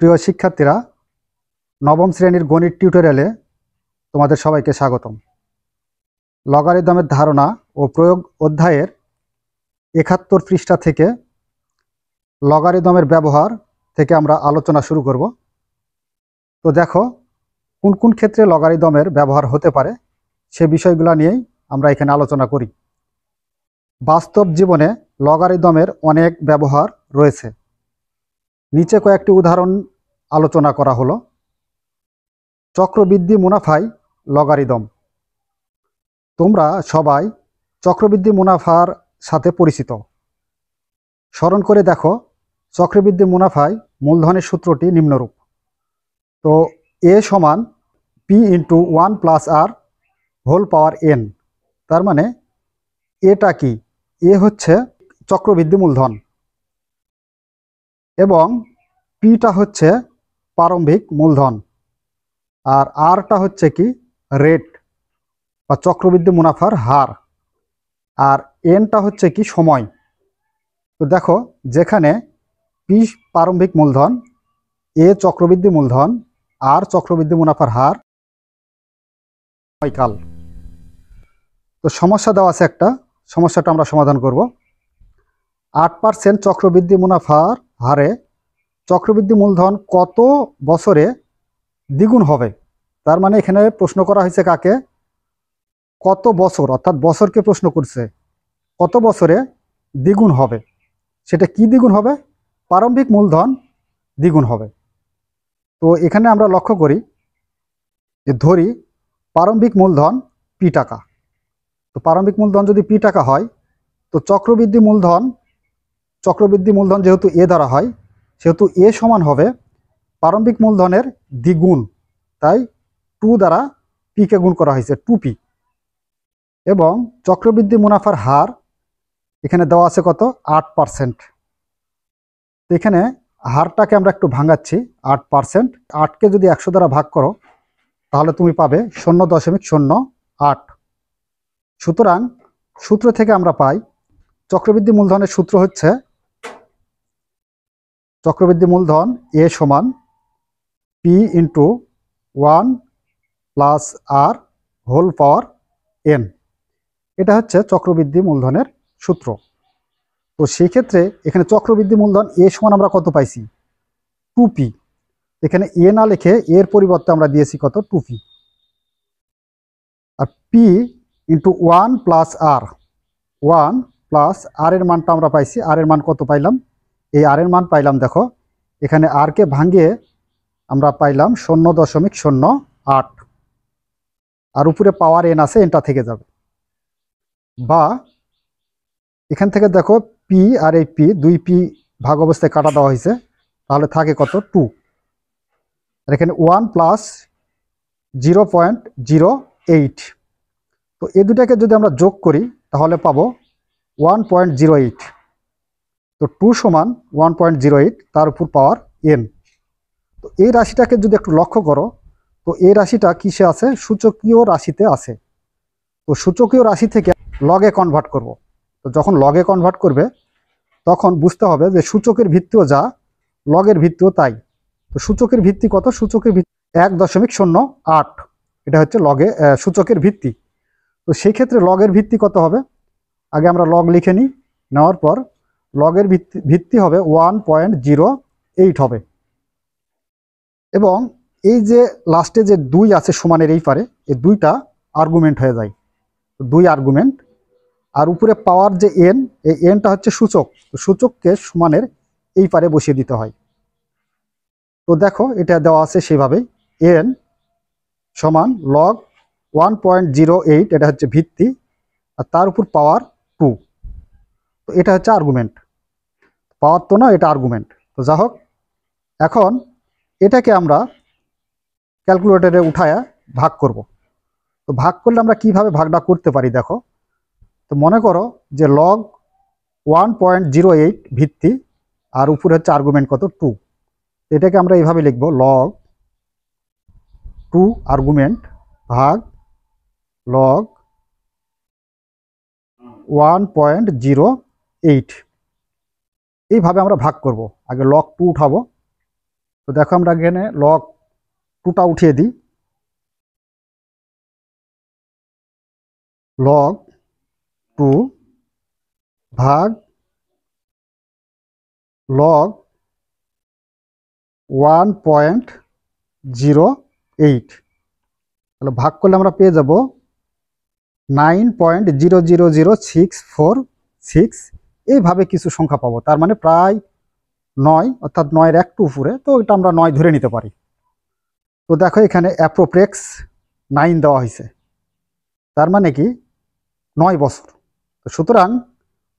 প্রিয় শিক্ষার্থীরা, নবম শ্রেণীর গণিত টিউটোরিয়ালে তোমাদের সবাইকে স্বাগতম। লগারিদমের ধারণা ও প্রয়োগ অধ্যায়ের ৭১ পৃষ্ঠা থেকে লগারিদমের ব্যবহার থেকে আমরা আলোচনা শুরু করব। তো দেখো, কোন কোন ক্ষেত্রে লগারিদমের ব্যবহার হতে পারে সে বিষয়গুলো নিয়েই আমরা এখানে আলোচনা করি। বাস্তব জীবনে লগারিদমের অনেক ব্যবহার রয়েছে। নিচে কয়েকটি উদাহরণ আলোচনা করা হলো। চক্রবৃদ্ধি মুনাফায় লগারিদম। তোমরা সবাই চক্রবৃদ্ধি মুনাফার সাথে পরিচিত। স্মরণ করে দেখো, চক্রবৃদ্ধি মুনাফায় মূলধনের সূত্রটি নিম্নরূপ। তো এ সমান P into 1+r whole power n। তার মানে এটা কি? এ হচ্ছে চক্রবৃদ্ধি মূলধন এবং পিটা হচ্ছে প্রারম্ভিক মূলধন, আর আরটা হচ্ছে কি? রেট বা চক্রবৃদ্ধি মুনাফার হার, আর এনটা হচ্ছে কি? সময়। তো দেখো, যেখানে পি প্রারম্ভিক মূলধন, এ চক্রবৃদ্ধি মূলধন, আর চক্রবৃদ্ধি মুনাফার হার, সময়কাল। তো সমস্যা দেওয়া আছে একটা, সমস্যাটা আমরা সমাধান করব। 8% চক্রবৃদ্ধি মুনাফার হারে চক্রবৃদ্ধি মূলধন কত বছরে দ্বিগুণ হবে? তার মানে এখানে প্রশ্ন করা হয়েছে কাকে? কত বছর, অর্থাৎ বছরকে প্রশ্ন করছে। কত বছরে দ্বিগুণ হবে? সেটা কি দ্বিগুণ হবে? প্রারম্ভিক মূলধন দ্বিগুণ হবে। তো এখানে আমরা লক্ষ্য করি যে ধরি প্রারম্ভিক মূলধন পি টাকা। তো প্রারম্ভিক মূলধন যদি পি টাকা হয়, তো চক্রবৃদ্ধি মূলধন যেহেতু এ দ্বারা হয়, সেহেতু এ সমান হবে প্রারম্ভিক মূলধনের দ্বিগুণ, তাই 2 দ্বারা পিকে গুণ করা হয়েছে, 2p। এবং চক্রবৃদ্ধি মুনাফার হার এখানে দেওয়া আছে কত? 8%। তো এখানে হারটাকে আমরা একটু ভাঙাচ্ছি। 8%, 8কে যদি 100 দ্বারা ভাগ করো তাহলে তুমি পাবে 0.08। সুতরাং সূত্র থেকে আমরা পাই চক্রবৃদ্ধি মূলধনের সূত্র হচ্ছে চক্রবৃদ্ধি মূলধন এ সমান P into 1+r whole power n। এটা হচ্ছে চক্রবৃদ্ধি মূলধনের সূত্র। তো সেই ক্ষেত্রে এখানে চক্রবৃদ্ধি মূলধন এ সমান আমরা কত পাইছি? 2p। এখানে এ না লিখে এর পরিবর্তে আমরা দিয়েছি কত? 2p। আর পি ইন্টু 1+r, 1+r এর মানটা আমরা পাইছি। আর এর মান কত পাইলাম? এই আর এর মান পাইলাম, দেখো এখানে আর কে ভাঙিয়ে আমরা পাইলাম 0.08, আর উপরে পাওয়ার এন আছে, এনটা থেকে যাবে। বা এখান থেকে দেখো পি আর এই পি, 2p ভাগ অবস্থায় কাটা দেওয়া হয়েছে, তাহলে থাকে কত? 2। আর এখানে 1+0.08। তো এই দুটাকে যদি আমরা যোগ করি তাহলে পাবো 1.08। তো 2 সমান 1.08, তার উপর পাওয়ার n। তো এই রাশিটাকে যদি একটু লক্ষ্য করো, তো এই রাশিটা কিসে আছে? সূচকীয় রাশিতে আছে। তো সূচকীয় রাশি থেকে লগে কনভার্ট করব। তো যখন লগে কনভার্ট করবে তখন বুঝতে হবে যে সূচকের ভিত্তিও যা, লগের ভিত্তিও তাই। তো সূচকের ভিত্তি কত? সূচকের ভিত্তি 1.08। এটা হচ্ছে লগে সূচকের ভিত্তি। তো সেই ক্ষেত্রে লগের ভিত্তি কত হবে? আগে আমরা লগ লিখে নিই। নেওয়ার পর লগের ভিত্তি হবে 1.08 হবে। এবং এই যে লাস্টে যে 2 আছে সমানের এই পারে, এই 2টা আর্গুমেন্ট হয়ে যায়, 2 আর্গুমেন্ট। আর উপরে পাওয়ার যে এন, এই এনটা হচ্ছে সূচক। তো সূচককে সমানের এই পারে বসিয়ে দিতে হয়। তো দেখো এটা দেওয়া আছে সেভাবেই, এন সমান লগ 1.08, এটা হচ্ছে ভিত্তি, আর তার উপর পাওয়ার 2। তো এটা হচ্ছে আর্গুমেন্ট, পাওয়ার তো না, এটা আর্গুমেন্ট। তো যা হোক, এখন এটাকে আমরা ক্যালকুলেটরে উঠায়া ভাগ করব। তো ভাগ করলে আমরা কিভাবে ভাগটা করতে পারি দেখো। তো মনে করো যে লগ 1.08 ভিত্তি, আর উপরে হচ্ছে আর্গুমেন্ট কত? 2। এটাকে আমরা এইভাবে লিখব, লগ 2 আর্গুমেন্ট ভাগ লগ 1.08। এইভাবে আমরা ভাগ করব। আগে লগ 2 উঠাবো, তো দেখো আমরা এখানে লগ 2টা উঠিয়ে দিই। লগ 2 ভাগ লগ 1.08, তাহলে ভাগ করলে আমরা পেয়ে যাব 9.000646। এইভাবে কিছু সংখ্যা পাবো, তার মানে প্রায় 9, অর্থাৎ 9-এর একটু উপরে, তো এটা আমরা 9 ধরে নিতে পারি। তো দেখো এখানে অ্যাপ্রোপ্রেক্স 9 দেওয়া হয়েছে, তার মানে কি 9 বছর। তো সুতরাং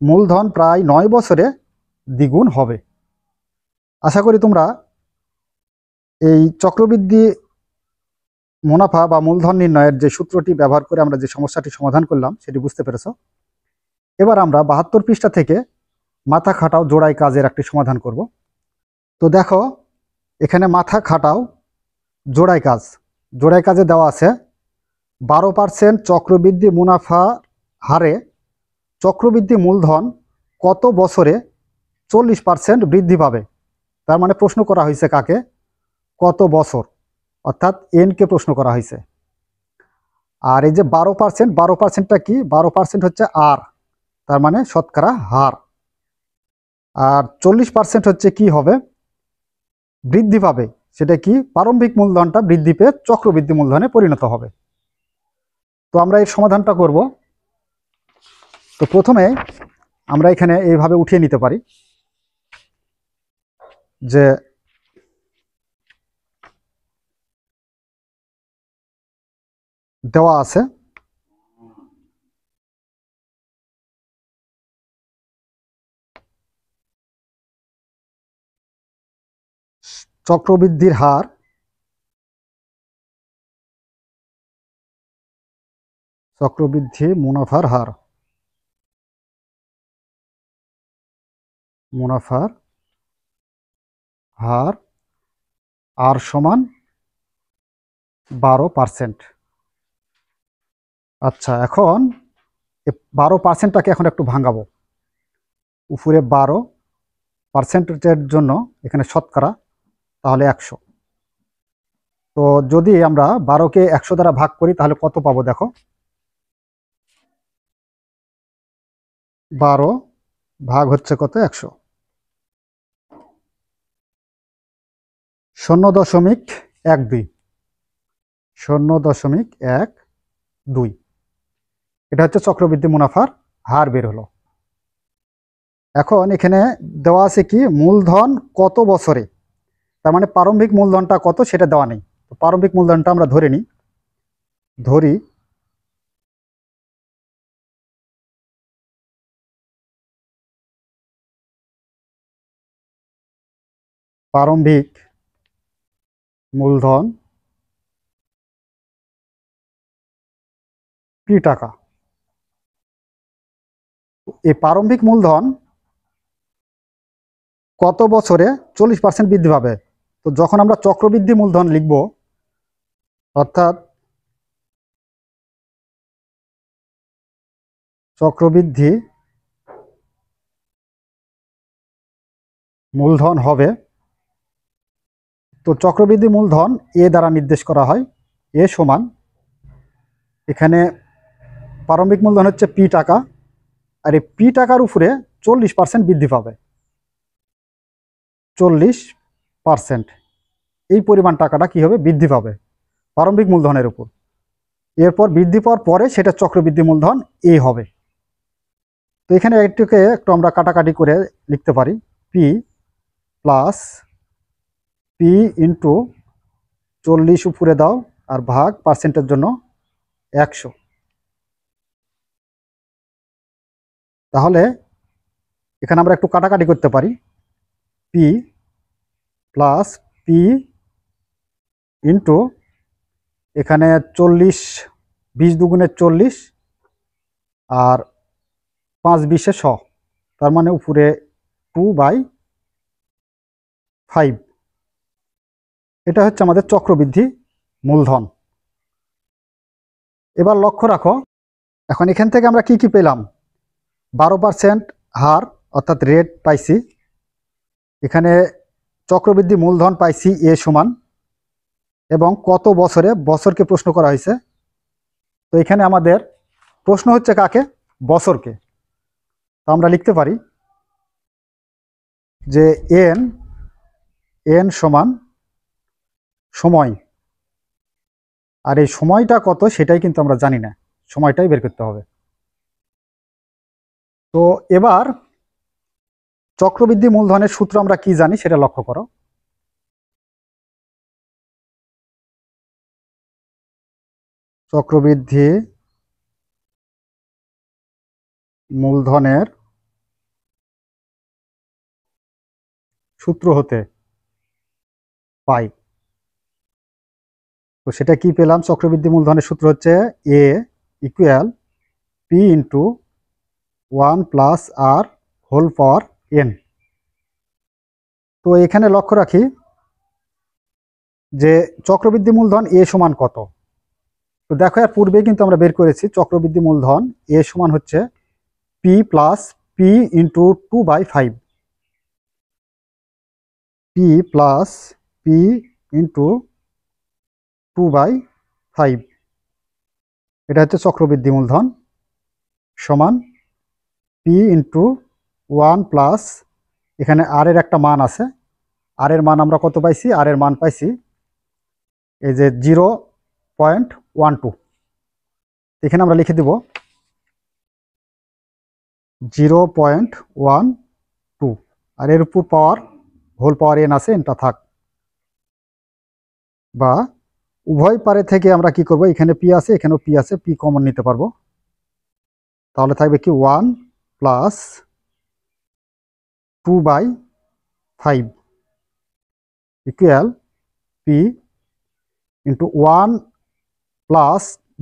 মূলধন প্রায় 9 বছরে দ্বিগুণ হবে। আশা করি তোমরা এই চক্রবৃদ্ধি মুনাফা বা মূলধন নির্ণয়ের যে সূত্রটি ব্যবহার করে আমরা যে সমস্যাটি সমাধান করলাম সেটি বুঝতে পেরেছ। এবার আমরা 72 পৃষ্ঠা থেকে মাথা খাটাও জোড়াই কাজের একটি সমাধান করব। তো দেখো এখানে মাথা খাটাও জোড়াই কাজে দেওয়া আছে 12% চক্রবৃদ্ধি মুনাফা হারে চক্রবৃদ্ধি মূলধন কত বছরে 40% বৃদ্ধি পাবে। তার মানে প্রশ্ন করা হয়েছে কাকে, কত বছর, অর্থাৎ এনকে প্রশ্ন করা হয়েছে। আর এই যে 12%টা কি, 12% হচ্ছে আর, তার মানে শতকরা হার। আর 40% হচ্ছে কি হবে, বৃদ্ধি পাবে, সেটা কি, প্রারম্ভিক মূলধনটা বৃদ্ধি পেয়ে চক্রবৃদ্ধি মূলধনে পরিণত হবে। তো আমরা এর সমাধানটা করব। তো প্রথমে আমরা এখানে এইভাবে উঠিয়ে নিতে পারি যে দেওয়া আছে চক্রবৃদ্ধির হার চক্রবৃদ্ধি মুনাফার হার আর সমান 12%। আচ্ছা, এখন 12%টাকে এখন একটু ভাঙাবো। উপরে 12%-এর জন্য এখানে শতকরা, তাহলে 100। তো যদি আমরা 12কে 100 দ্বারা ভাগ করি তাহলে কত পাবো দেখো, 12 ভাগ হচ্ছে কত, 100, 0.12, 0.12। এটা হচ্ছে চক্রবৃদ্ধি মুনাফার হার বের হলো। এখন এখানে দেওয়া আছে কি, মূলধন কত বছরে, তার মানে প্রারম্ভিক মূলধনটা কত সেটা দেওয়া নেই। তো প্রারম্ভিক মূলধনটা আমরা ধরে নিই, প্রারম্ভিক মূলধন কি টাকা। এই প্রারম্ভিক মূলধন কত বছরে 40% বৃদ্ধি পাবে। তো যখন আমরা চক্রবৃদ্ধি মূলধন লিখব, অর্থাৎ চক্রবৃদ্ধি মূলধন হবে, তো চক্রবৃদ্ধি মূলধন এ দ্বারা নির্দেশ করা হয়। এ সমান, এখানে প্রারম্ভিক মূলধন হচ্ছে পি টাকা, আর এই পি টাকার উপরে 40% বৃদ্ধি পাবে, 40%। এই পরিমাণ টাকাটা কি হবে, বৃদ্ধি পাবে প্রারম্ভিক মূলধনের উপর। এরপর বৃদ্ধি পাওয়ার পরে সেটা চক্রবৃদ্ধি মূলধন এ হবে। তো এখানে একটুকে একটু আমরা কাটাকাটি করে লিখতে পারি, পি প্লাস পি ইন্টু 40 উপরে দাও আর ভাগ পার্সেন্টের জন্য 100। তাহলে এখানে আমরা একটু কাটাকাটি করতে পারি, পি প্লাস পি ইন্টু এখানে 40, 20 দুগুণে 40 আর 5 20-এ 100, তার মানে উপরে 2/5। এটা হচ্ছে আমাদের চক্রবৃদ্ধি মূলধন। এবার লক্ষ্য রাখো, এখন এখান থেকে আমরা কি পেলাম, 12% হার অর্থাৎ রেট পাইছি, এখানে চক্রবৃদ্ধি মূলধন পাইছি এ সমান, এবং কত বছরে, বছরকে প্রশ্ন করা হয়েছে। তো এখানে আমাদের প্রশ্ন হচ্ছে কাকে, বছরকে। তো আমরা লিখতে পারি যে এন সমান সময়, আর এই সময়টা কত সেটাই কিন্তু আমরা জানি না, সময়টাই বের করতে হবে। তো এবার চক্রবৃদ্ধি মূলধনের সূত্র আমরা কি জানি সেটা লক্ষ্য করো। চক্রবৃদ্ধি মূলধনের সূত্র হতে পাই, তো সেটা কি পেলাম, চক্রবৃদ্ধি মূলধনের সূত্র হচ্ছে A equal P into 1 + r whole power n। তো এখানে লক্ষ্য রাখি যে চক্রবৃদ্ধি মূলধন এ সমান কত। তো দেখো এর পূর্বে কিন্তু আমরা বের করেছি চক্রবৃদ্ধি মূলধন এ সমান হচ্ছে P plus P into 2/5, P plus P into 2/5, এটা হচ্ছে চক্রবৃদ্ধি মূলধন সমান পি ইন্টু 1 + এখানে আর এর একটা মান আছে, আর এর মান আমরা কত পাইছি, আর এর মান পাইছি এই যে 0.12। এখানে আমরা লিখে দিব 0.12, আর এর উপর পাওয়ার হোল পাওয়ার n আছে, এনটা থাক। বা উভয় পারে থেকে আমরা কি করব, এখানে পি আছে এখানেও পি আছে, পি কমন নিতে পারবো, তাহলে থাকবে কি 1 + 2/5 ইকুয়াল পি ইন্টু 1 +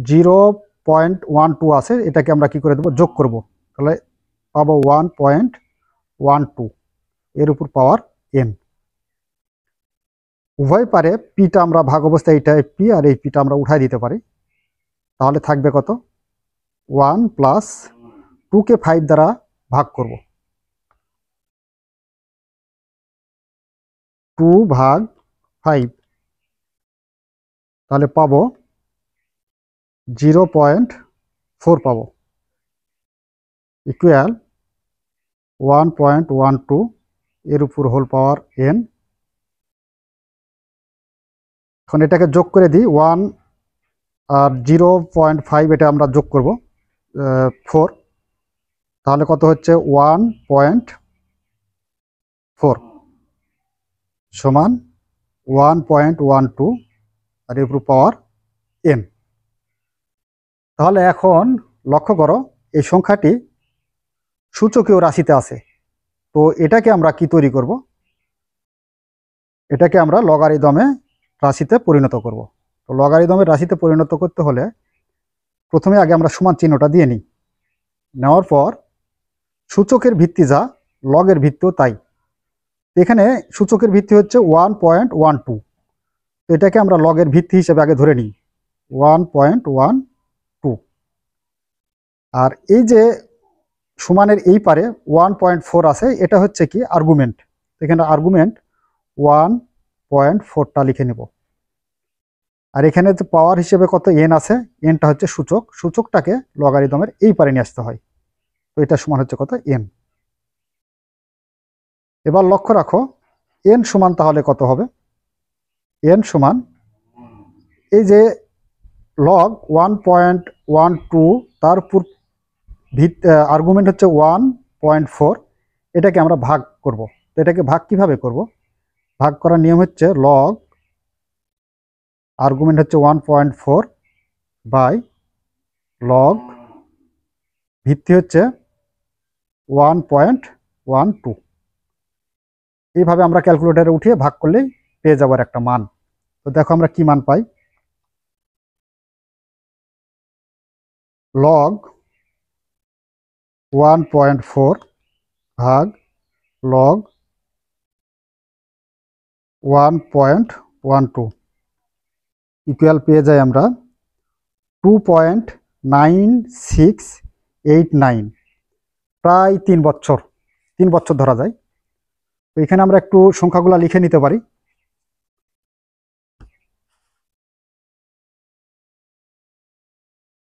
0.12 আছে, এটাকে আমরা কি করে দেবো, যোগ করব, তাহলে পাবো 1.12, এর উপর পাওয়ার n। উভয় পারে পিটা আমরা ভাগ অবস্থায় এইটা পি আর এই পিটা আমরা উঠাই দিতে পারি, তাহলে থাকবে কত 1 + 2কে 5 দ্বারা ভাগ করব, 2/5, তাহলে পাবো 0.4 পাবো ইকুয়াল 1.12 এর উপর হোল পাওয়ার n। এখন এটাকে যোগ করে দিই, 1 আর 0.5 এটা আমরা যোগ করব 4, তাহলে কত হচ্ছে 1.4 সমান 1.12 আর এর উপর পাওয়ার n। তাহলে এখন লক্ষ্য করো এই সংখ্যাটি সূচকীয় রাশিতে আছে, তো এটাকে আমরা কি তৈরি করব, এটাকে আমরা লগারিদমে রাশিতে পরিণত করব। তো লগারিদমের রাশিতে পরিণত করতে হলে প্রথমে আগে আমরা সমান চিহ্নটা দিয়ে নিই, নেওয়ার পর সূচকের ভিত্তি যা লগের ভিত্তিও তাই। এখানে সূচকের ভিত্তি হচ্ছে 1.12, তো এটাকে আমরা লগের ভিত্তি হিসেবে আগে ধরে নিই 1.12, আর এই যে সমানের এই পারে 1.4 আছে, এটা হচ্ছে কি আর্গুমেন্ট, এখানে আর্গুমেন্ট 1.4টা লিখে নেব। আর এখানে যে পাওয়ার হিসেবে কত n আছে, nটা হচ্ছে সূচক, সূচকটাকে লগারিদমের এই পারে নিয়ে আসতে হয়, তো এটা সমান হচ্ছে কত n। এবার লক্ষ্য রাখো n সমান তাহলে কত হবে, n সমান এই যে লগ 1.12 তার উপর আর্গুমেন্ট হচ্ছে 1.4, এটাকে আমরা ভাগ করব। তো এটাকে ভাগ কিভাবে করব, ভাগ করার নিয়ম হচ্ছে লগ আর্গুমেন্ট হচ্ছে 1.4 বাই লগ ভিত্তি হচ্ছে 1.12, এইভাবে আমরা ক্যালকুলেটরে উঠিয়ে ভাগ করলেই পেয়ে যাবার একটা মান। তো দেখো আমরা কি মান পাই, লগ 1.4 ভাগ লগ 1.12 ইকুয়াল পেয়ে যাই আমরা 2.9689, প্রায় 3 বছর ধরা যায়। তো এখানে আমরা একটু সংখ্যাগুলো লিখে নিতে পারি।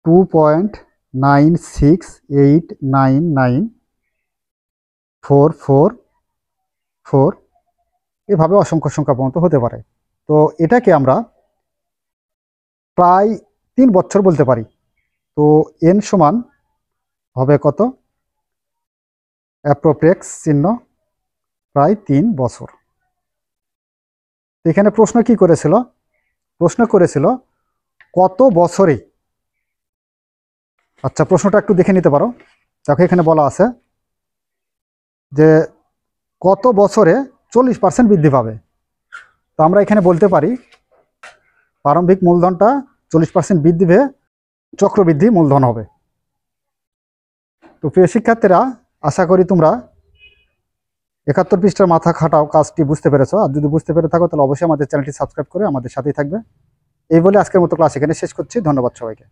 টু পয়েন্ট 968994444 এভাবে অসংখ্য সংখ্যা পর্যন্ত হতে পারে। তো এটাকে আমরা প্রায় 3 বছর বলতে পারি। তো n সমান হবে কত? অ্যাপ্রোপ্রিয়েক্স চিহ্ন, প্রায় 3 বছর। এখানে প্রশ্ন কি করেছিল? প্রশ্ন করেছিল কত বছরে। আচ্ছা, প্রশ্নটা একটু দেখে নিতে পারো। দেখো এখানে বলা আছে যে কত বছরে 40% বৃদ্ধি পাবে। তো আমরা এখানে বলতে পারি প্রারম্ভিক মূলধনটা 40% বৃদ্ধি পেয়ে চক্রবৃদ্ধি মূলধন হবে। তো প্রিয় শিক্ষার্থীরা, আশা করি তোমরা 71 পৃষ্ঠার মাথা খাটাও কাজটি বুঝতে পেরেছো। আর যদি বুঝতে পেরে থাকো তাহলে অবশ্যই আমাদের চ্যানেলটি সাবস্ক্রাইব করে আমাদের সাথেই থাকবে। এই বলে আজকের মতো ক্লাস এখানে শেষ করছি। ধন্যবাদ সবাইকে।